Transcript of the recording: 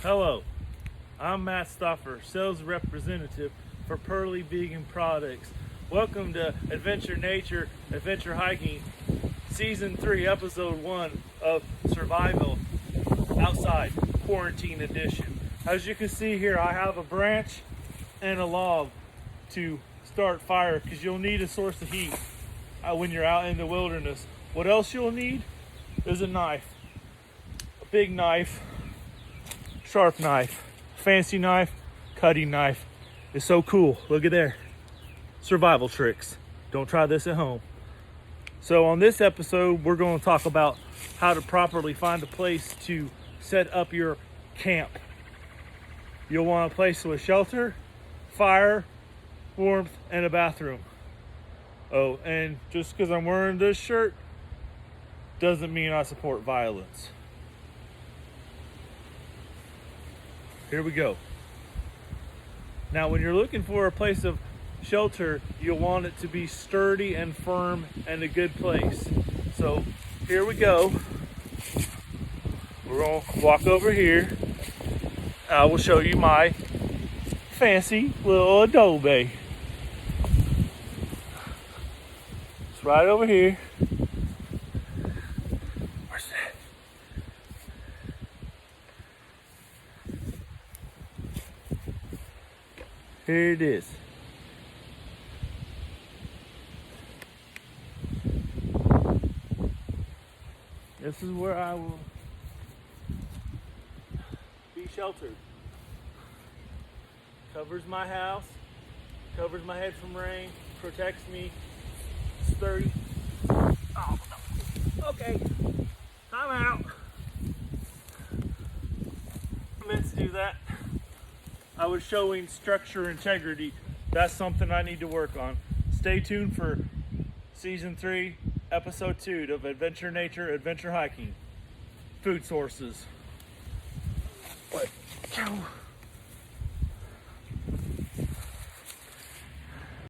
Hello, I'm Matt Stoffer, sales representative for Pearly Vegan Products. Welcome to Adventure Nature, Adventure Hiking, Season 3, Episode 1 of Survival Outside Quarantine Edition. As you can see here, I have a branch and a log to start fire because you'll need a source of heat when you're out in the wilderness. What else you'll need is a knife, a big knife, sharp knife, fancy knife, cutting knife. It's so cool. Look at there. Survival tricks. Don't try this at home. So on this episode, we're going to talk about how to properly find a place to set up your camp. You'll want a place with shelter, fire, warmth, and a bathroom. Oh, and just because I'm wearing this shirt doesn't mean I support violence. Here we go. Now, when you're looking for a place of shelter, you'll want it to be sturdy and firm and a good place. So here we go. We're gonna walk over here. I will show you my fancy little adobe. It's right over here. Where's that? Here it is. This is where I will be sheltered. Covers my house, covers my head from rain, protects me, sturdy. Oh, no. Okay, time out. I meant to do that. I was showing structure integrity. That's something I need to work on. Stay tuned for Season 3, Episode 2 of Adventure Nature, Adventure Hiking. Food sources. What?